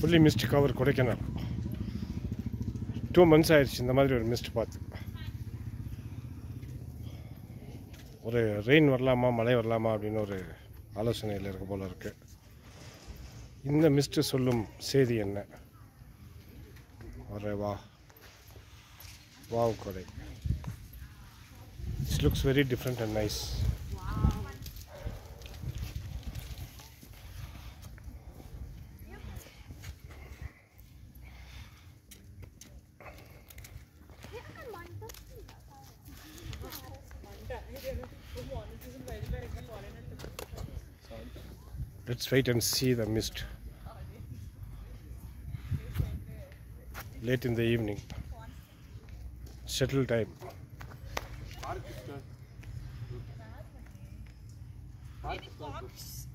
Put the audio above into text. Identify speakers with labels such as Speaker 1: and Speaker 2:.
Speaker 1: Fully mist cover Kodaikanal. 2 months ஆயிடுச்சு இந்த மாதிரி ஒரு மிஸ்ட் பார்த்து. ஒரு ரெயின் வரலாமா மழை வரலாமா அப்படின்னு ஒரு ஆலோசனையில் இருக்க போல இருக்கு. இந்த மிஸ்ட் சொல்லும் செய்தி என்ன? ஒரு வாவ் கொடை. It looks very different and nice. Let's wait and see the mist. Late in the evening. Shuttle time.
Speaker 2: Box.